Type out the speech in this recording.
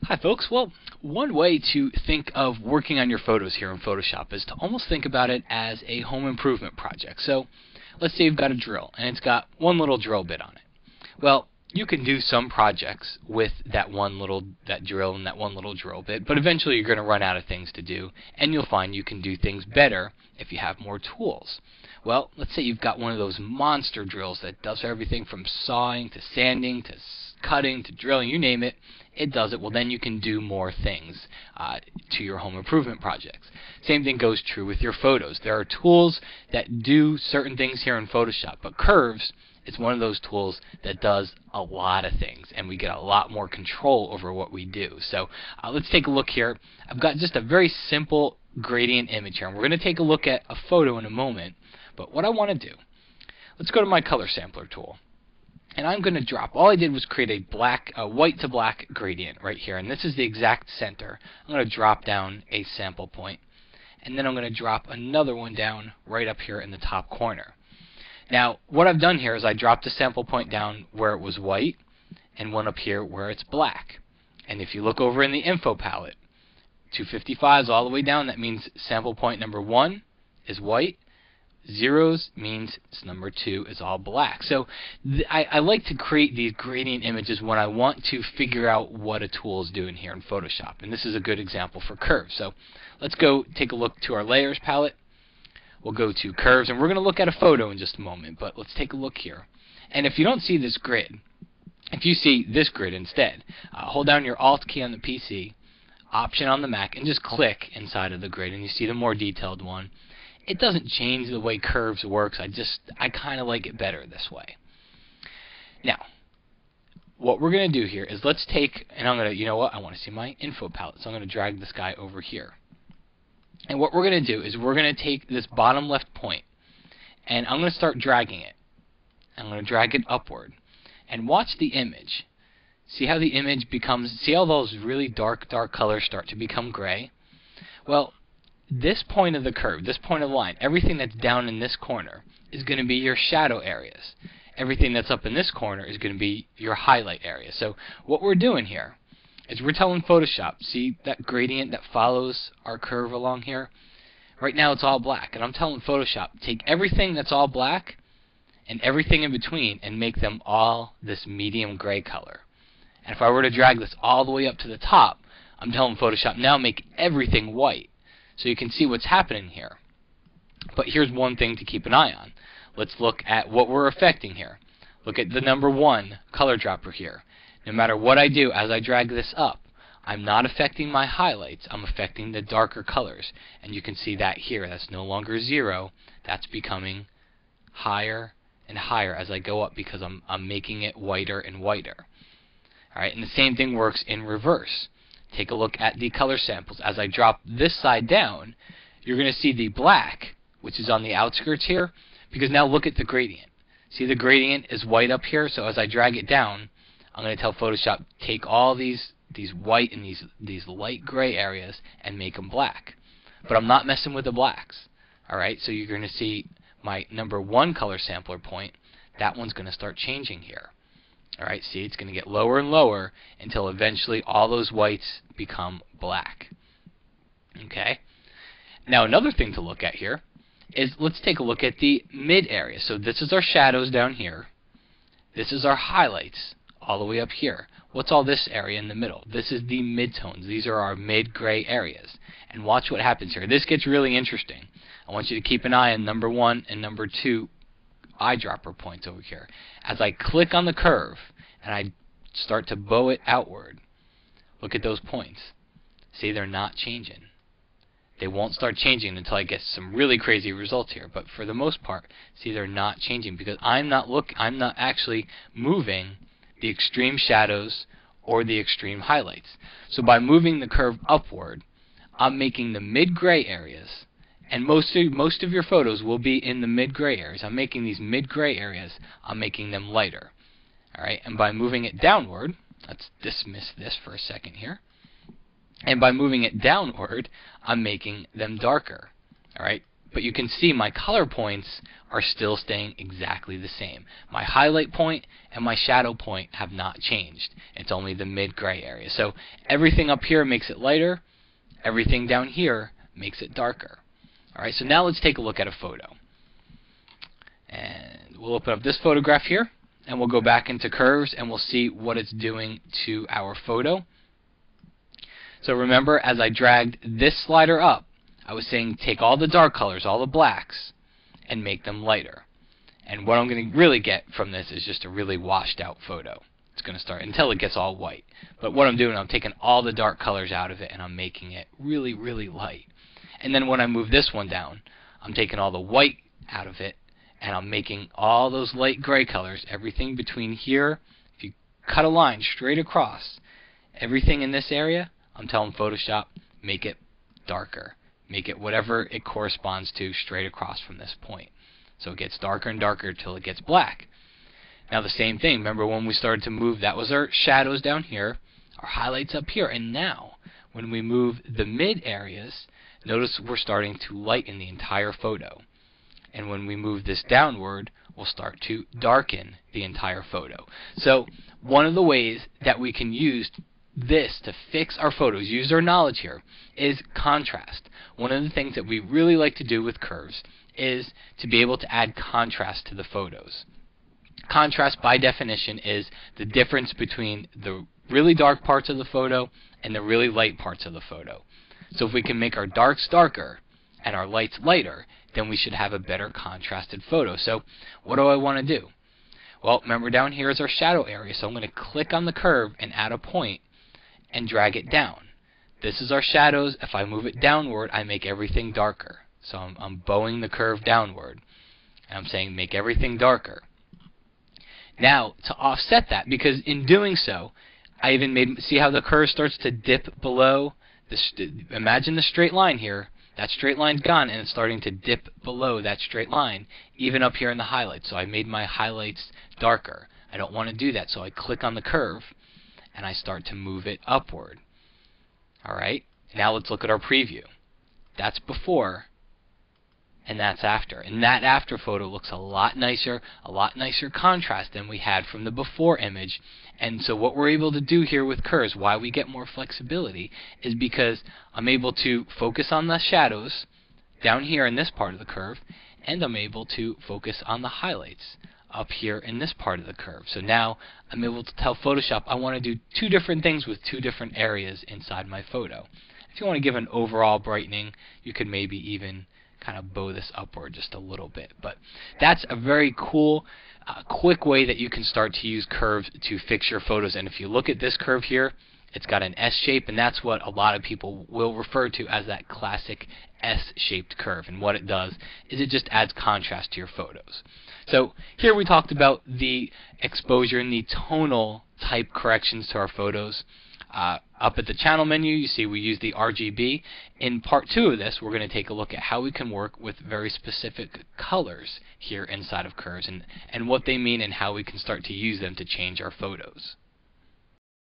Hi folks, well, one way to think of working on your photos here in Photoshop is to almost think about it as a home improvement project. So let's say you've got a drill and it's got one little drill bit on it. Well, you can do some projects with that drill and that one little drill bit, but eventually you're going to run out of things to do, and you'll find you can do things better if you have more tools. Well, let's say you've got one of those monster drills that does everything from sawing to sanding to cutting to drilling, you name it, it does it. Well, then you can do more things to your home improvement projects. Same thing goes true with your photos. There are tools that do certain things here in Photoshop, but Curves is one of those tools that does a lot of things, and we get a lot more control over what we do. So let's take a look here. I've got just a very simple gradient image here, and we're going to take a look at a photo in a moment. But what I want to do, let's go to my color sampler tool. And I'm going to drop, all I did was create a white to black gradient right here, and this is the exact center. I'm going to drop down a sample point, and then I'm going to drop another one down right up here in the top corner. Now, what I've done here is I dropped a sample point down where it was white, and one up here where it's black. And if you look over in the info palette, 255 is all the way down. That means sample point number 1 is white. Zeros means number 2 is all black. So I like to create these gradient images when I want to figure out what a tool is doing here in Photoshop. And this is a good example for curves. So let's go take a look to our layers palette. We'll go to curves, and we're going to look at a photo in just a moment, but let's take a look here. And if you don't see this grid, if you see this grid instead, hold down your Alt key on the PC, Option on the Mac, and just click inside of the grid, and you see the more detailed one. It doesn't change the way Curves works. I kind of like it better this way. Now, what we're going to do here is let's take, and I'm going to, you know what, I want to see my info palette, so I'm going to drag this guy over here. And what we're going to do is we're going to take this bottom left point, and I'm going to start dragging it. I'm going to drag it upward. And watch the image. See how the image becomes, see how those really dark colors start to become gray? Well, this point of the curve, this point of the line, everything that's down in this corner is going to be your shadow areas. Everything that's up in this corner is going to be your highlight area. So what we're doing here is we're telling Photoshop, see that gradient that follows our curve along here? Right now it's all black, and I'm telling Photoshop, take everything that's all black and everything in between and make them all this medium gray color. And if I were to drag this all the way up to the top, I'm telling Photoshop, now make everything white. So you can see what's happening here. But here's one thing to keep an eye on. Let's look at what we're affecting here. Look at the number 1 color dropper here. No matter what I do as I drag this up, I'm not affecting my highlights, I'm affecting the darker colors. And you can see that here, that's no longer 0, that's becoming higher and higher as I go up because I'm making it whiter and whiter. Alright, and the same thing works in reverse. Take a look at the color samples. As I drop this side down, you're going to see the black, which is on the outskirts here, because now look at the gradient. See the gradient is white up here, so as I drag it down, I'm going to tell Photoshop, take all these white and these light gray areas and make them black. But I'm not messing with the blacks. Alright, so you're going to see my number 1 color sampler point, that one's going to start changing here. Alright, see, it's going to get lower and lower until eventually all those whites become black. Okay? Now another thing to look at here is let's take a look at the mid area. So this is our shadows down here. This is our highlights all the way up here. What's all this area in the middle? This is the midtones. These are our mid-gray areas. And watch what happens here. This gets really interesting. I want you to keep an eye on number 1 and number 2 eyedropper points over here. As I click on the curve and I start to bow it outward, look at those points. See, they're not changing. They won't start changing until I get some really crazy results here, but for the most part, see, they're not changing because I'm not actually moving the extreme shadows or the extreme highlights. So by moving the curve upward, I'm making the mid-gray areas, and most of your photos will be in the mid-gray areas. I'm making these mid-gray areas, I'm making them lighter. Alright, and by moving it downward, let's dismiss this for a second here, and by moving it downward, I'm making them darker. Alright, but you can see my color points are still staying exactly the same. My highlight point and my shadow point have not changed. It's only the mid-gray area. So everything up here makes it lighter, everything down here makes it darker. Alright, so now let's take a look at a photo. And we'll open up this photograph here, and we'll go back into Curves, and we'll see what it's doing to our photo. So remember, as I dragged this slider up, I was saying take all the dark colors, all the blacks, and make them lighter. And what I'm going to really get from this is just a really washed out photo. It's going to start until it gets all white. But what I'm doing, I'm taking all the dark colors out of it, and I'm making it really, really light. And then when I move this one down, I'm taking all the white out of it, and I'm making all those light gray colors, everything between here. If you cut a line straight across, everything in this area, I'm telling Photoshop, make it darker. Make it whatever it corresponds to straight across from this point. So it gets darker and darker till it gets black. Now the same thing, remember when we started to move, that was our shadows down here, our highlights up here, and now when we move the mid areas, notice we're starting to lighten the entire photo. And when we move this downward, we'll start to darken the entire photo. So one of the ways that we can use this to fix our photos, use our knowledge here, is contrast. One of the things that we really like to do with Curves is to be able to add contrast to the photos. Contrast, by definition, is the difference between the really dark parts of the photo and the really light parts of the photo. So if we can make our darks darker and our lights lighter, then we should have a better contrasted photo. So what do I want to do? Well, remember down here is our shadow area, so I'm going to click on the curve and add a point and drag it down. This is our shadows. If I move it downward, I make everything darker. So I'm bowing the curve downward, and I'm saying make everything darker. Now, to offset that, because in doing so, I even made, see how the curve starts to dip below? Imagine the straight line here. That straight line's gone, and it's starting to dip below that straight line, even up here in the highlights. So I made my highlights darker. I don't want to do that, so I click on the curve, and I start to move it upward. Alright, now let's look at our preview. That's before, and that's after. And that after photo looks a lot nicer contrast than we had from the before image. And so what we're able to do here with Curves, why we get more flexibility, is because I'm able to focus on the shadows down here in this part of the curve, and I'm able to focus on the highlights up here in this part of the curve. So now I'm able to tell Photoshop I want to do two different things with two different areas inside my photo. If you want to give an overall brightening, you could maybe even kind of bow this upward just a little bit. But that's a very cool, quick way that you can start to use Curves to fix your photos. And if you look at this curve here, it's got an S shape, and that's what a lot of people will refer to as that classic S-shaped curve. And what it does is it just adds contrast to your photos. So here we talked about the exposure and the tonal type corrections to our photos. Up at the channel menu, you see we use the RGB. In part 2 of this, we're going to take a look at how we can work with very specific colors here inside of Curves, and what they mean and how we can start to use them to change our photos.